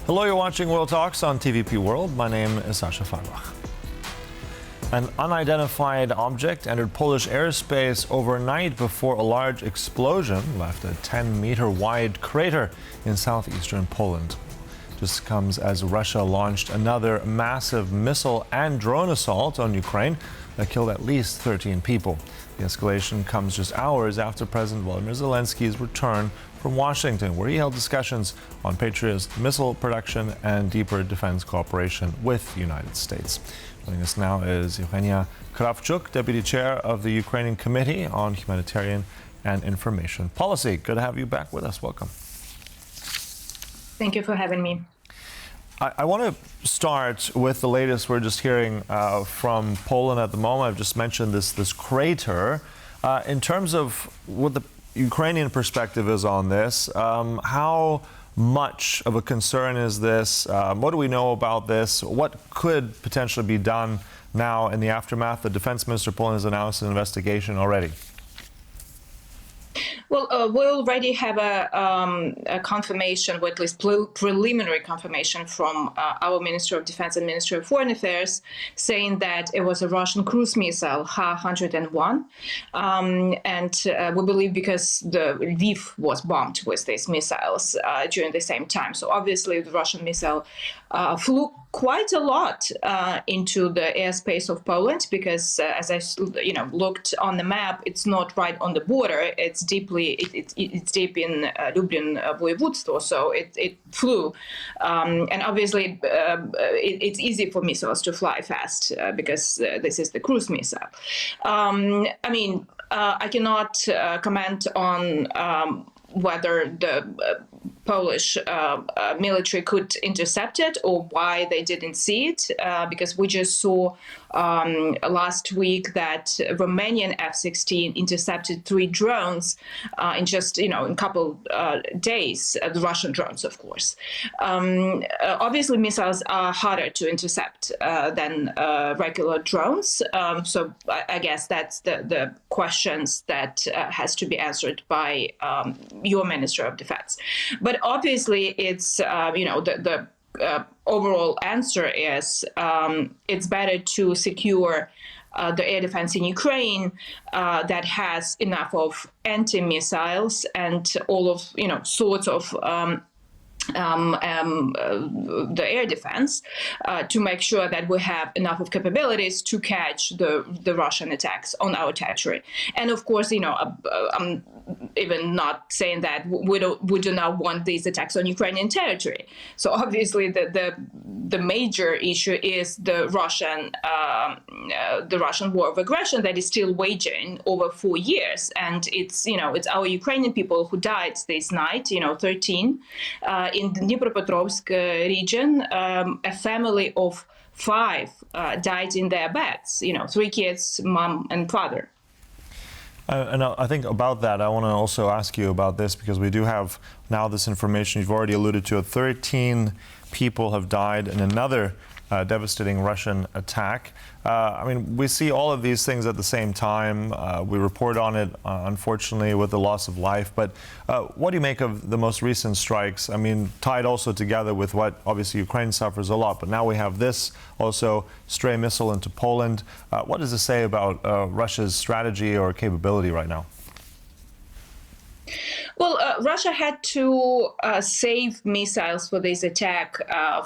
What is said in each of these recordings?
Hello, you're watching World Talks on TVP World. My name is Sasha Farbach. An unidentified object entered Polish airspace overnight before a large explosion left a 10-meter-wide crater in southeastern Poland. This comes as Russia launched another massive missile and drone assault on Ukraine that killed at least 13 people. The escalation comes just hours after President Volodymyr Zelenskyy's return from Washington, where he held discussions on Patriot missile production and deeper defense cooperation with the United States. Joining us now is Yevheniia Kravchuk, Deputy Chair of the Ukrainian Committee on Humanitarian and Information Policy. Good to have you back with us. Welcome. Thank you for having me. I want to start with the latest we're just hearing from Poland at the moment. I've just mentioned this crater. In terms of what the Ukrainian perspective is on this, how much of a concern is this? What do we know about this? What could potentially be done now in the aftermath? The Defense Minister of Poland has announced an investigation already. Well, we already have a confirmation, or at least preliminary confirmation from our Minister of Defense and Minister of Foreign Affairs, saying that it was a Russian cruise missile, Ha-101. And we believe because the Lviv was bombed with these missiles during the same time. So obviously the Russian missile flew quite a lot into the airspace of Poland, because as I looked on the map, it's not right on the border. It's it's deep in Lublin voivodstvo, so it flew. And obviously it's easy for missiles to fly fast because this is the cruise missile. I cannot comment on whether the Polish military could intercept it or why they didn't see it, because we just saw last week that Romanian F-16 intercepted 3 drones in just in a couple days, the Russian drones, of course. Obviously, missiles are harder to intercept than regular drones, so I guess that's the questions that has to be answered by your Minister of Defense. But obviously, it's the overall answer is it's better to secure the air defense in Ukraine that has enough of anti-missiles and all of sorts of the air defense to make sure that we have enough of capabilities to catch the Russian attacks on our territory. And of course, I'm even not saying that we do not want these attacks on Ukrainian territory. So obviously the major issue is the Russian war of aggression that is still waging over 4 years, and it's our Ukrainian people who died this night, 13. In the Dnipropetrovsk region, a family of 5 died in their beds, 3 kids, mom and father. And I think about that, I want to also ask you about this, because we do have now this information you've already alluded to. 13 people have died in another devastating Russian attack. We see all of these things at the same time. We report on it, unfortunately, with the loss of life. But what do you make of the most recent strikes? Tied also together with what obviously Ukraine suffers a lot. But now we have this also stray missile into Poland. What does it say about Russia's strategy or capability right now? Well, Russia had to save missiles for this attack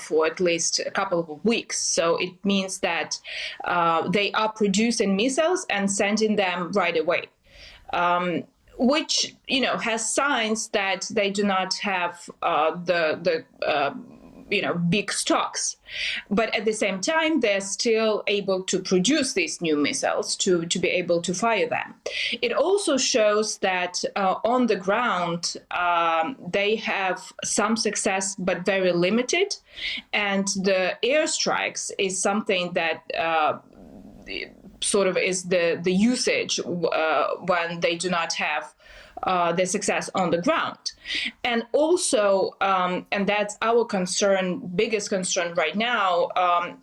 for at least a couple of weeks. So it means that they are producing missiles and sending them right away, which has signs that they do not have the big stocks. But at the same time, they're still able to produce these new missiles to be able to fire them. It also shows that on the ground, they have some success, but very limited. And the airstrikes is something that sort of is the usage when they do not have the success on the ground. And also, and that's our concern, biggest concern right now,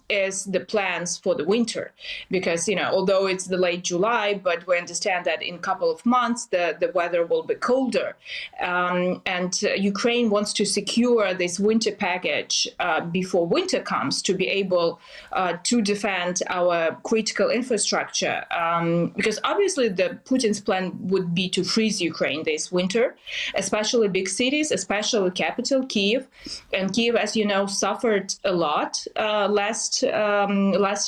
is the plans for the winter. Because, although it's the late July, but we understand that in a couple of months, the weather will be colder. And Ukraine wants to secure this winter package before winter comes to be able to defend our critical infrastructure. Because obviously Putin's plan would be to freeze Ukraine this winter, especially big cities, especially capital Kyiv. And Kyiv, as you know, suffered a lot last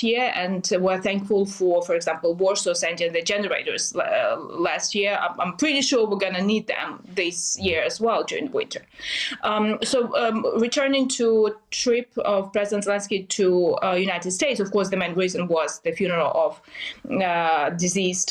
year, and we're thankful for example, Warsaw sending the generators last year. I'm pretty sure we're going to need them this year as well during winter. So returning to trip of President Zelenskyy to United States, of course, the main reason was the funeral of deceased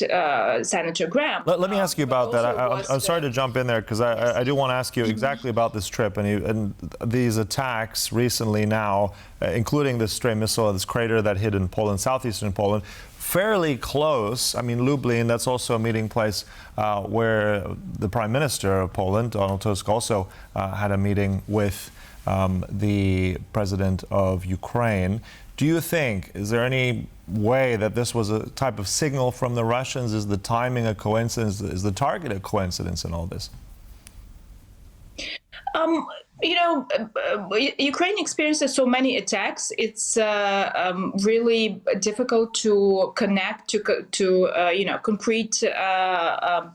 Senator Graham. Let me ask you about that. I'm sorry to jump in there, because I do want to ask you exactly about this trip and these attacks recently now, including this stray missile, this crater that hit in Poland, southeastern Poland, fairly close. I mean, Lublin, that's also a meeting place where the Prime Minister of Poland, Donald Tusk, also had a meeting with the President of Ukraine. Do you think, is there any way that this was a type of signal from the Russians? Is the timing a coincidence? Is the target a coincidence in all this? Ukraine experiences so many attacks. It's really difficult to connect to concrete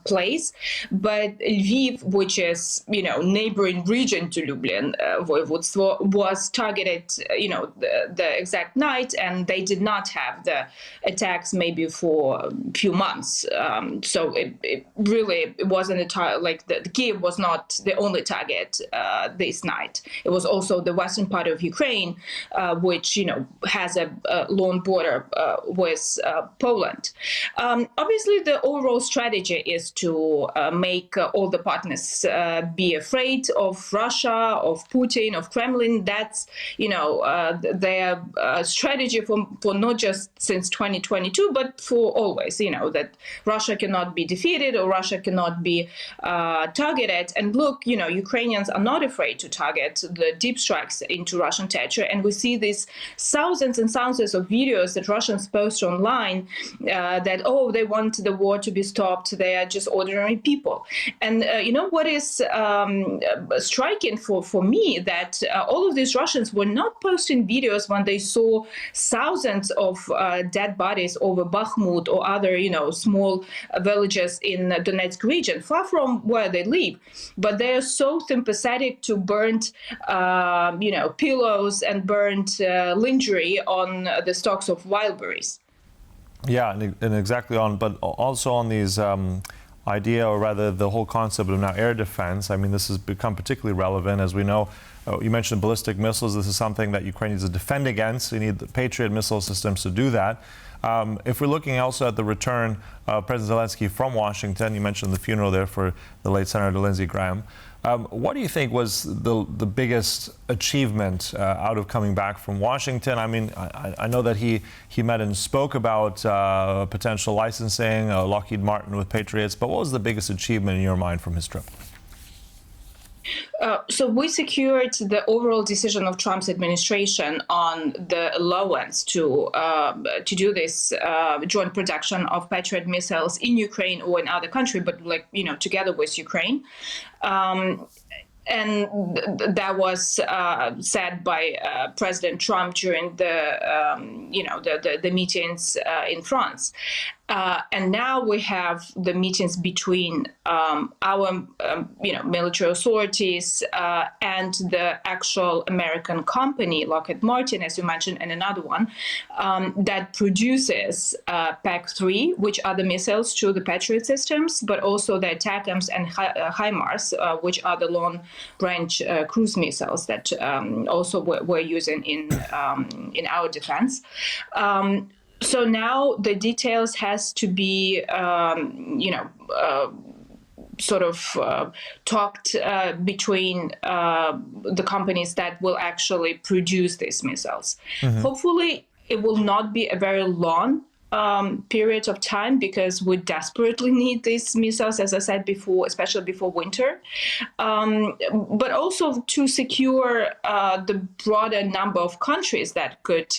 place. But Lviv, which is neighboring region to Lublin, Voivodstvo, was targeted the exact night, and they did not have the attacks maybe for a few months. So it really wasn't the Kyiv was not the only target this night. It was also the western part of Ukraine, which has a long border with Poland. Obviously, the overall strategy is to make all the partners be afraid of Russia, of Putin, of Kremlin. That's their strategy for not just since 2022, but for always. That Russia cannot be defeated or Russia cannot be targeted. And look, Ukrainians are not afraid to target the deep strikes into Russian territory. And we see these thousands and thousands of videos that Russians post online that, they want the war to be stopped. They are just ordinary people. And what is striking for me, that all of these Russians were not posting videos when they saw thousands of dead bodies over Bakhmut or other, small villages in the Donetsk region, far from where they live. But they are so sympathetic to burnt, pillows and burnt lingerie on the stalks of wild berries. Yeah, and exactly but also on these idea, or rather the whole concept of now air defense. I mean, this has become particularly relevant, as we know. You mentioned ballistic missiles. This is something that Ukraine needs to defend against. We need the Patriot missile systems to do that. If we're looking also at the return of President Zelenskyy from Washington, you mentioned the funeral there for the late Senator Lindsey Graham. What do you think was the biggest achievement out of coming back from Washington? I mean, I know that he met and spoke about potential licensing, Lockheed Martin with Patriots, but what was the biggest achievement in your mind from his trip? So we secured the overall decision of Trump's administration on the allowance to do this joint production of Patriot missiles in Ukraine or in other country, but together with Ukraine. And that was said by President Trump during the meetings in France. And now we have the meetings between our military authorities and the actual American company, Lockheed Martin, as you mentioned, and another one that produces PAC-3, which are the missiles to the Patriot systems, but also the ATACMS and HIMARS, which are the long-range cruise missiles that also we're using in our defense. So now the details has to be, talked between the companies that will actually produce these missiles. Mm-hmm. Hopefully, it will not be a very long period of time because we desperately need these missiles, as I said before, especially before winter, but also to secure the broader number of countries that could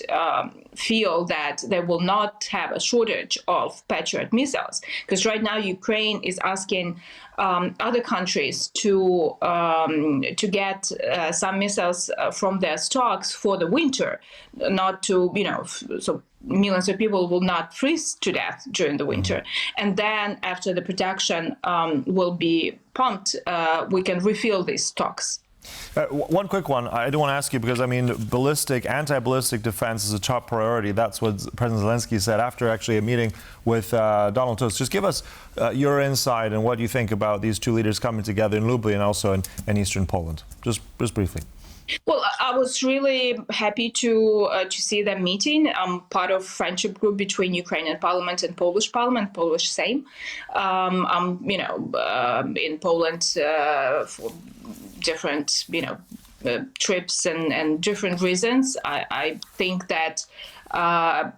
feel that they will not have a shortage of Patriot missiles. Because right now Ukraine is asking other countries to get some missiles from their stocks for the winter, not to, so millions of people will not freeze to death during the winter. And then after the production will be pumped, we can refill these stocks. One quick one. I do want to ask you because, anti-ballistic defense is a top priority. That's what President Zelenskyy said after actually a meeting with Donald Tusk. Just give us your insight and what you think about these two leaders coming together in Lublin and also in eastern Poland. Just briefly. Well, I was really happy to see them meeting. I'm part of friendship group between Ukrainian Parliament and Polish Parliament, Polish Sejm. I'm, in Poland for different, trips and different reasons. I think that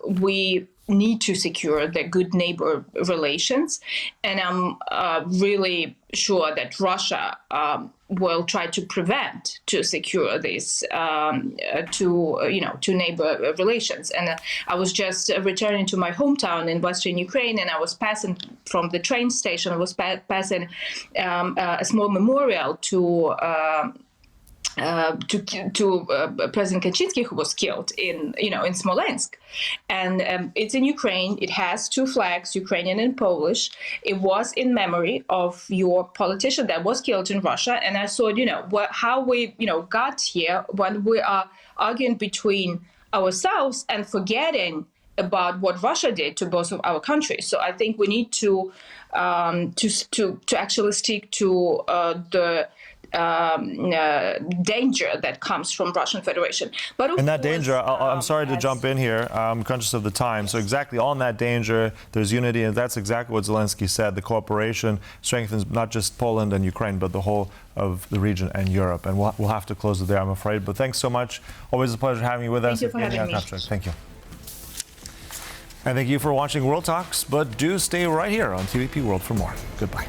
we need to secure the good neighbor relations, and I'm really sure that Russia will try to prevent to secure this to neighbor relations. And I was just returning to my hometown in Western Ukraine, and I was passing from the train station. I was passing a small memorial to President Kaczynski, who was killed in Smolensk, and it's in Ukraine. It has two flags, Ukrainian and Polish. It was in memory of your politician that was killed in Russia. And I saw, how we, got here when we are arguing between ourselves and forgetting about what Russia did to both of our countries. So I think we need to actually stick to the danger that comes from Russian Federation. But and that danger, I'm sorry to jump in here, I'm conscious of the time. So exactly on that danger, there's unity, and that's exactly what Zelenskyy said. The cooperation strengthens not just Poland and Ukraine, but the whole of the region and Europe. And we'll have to close it there, I'm afraid. But thanks so much. Always a pleasure having you with us. Thank you for having me. Thank you. And thank you for watching World Talks, but do stay right here on TVP World for more. Goodbye.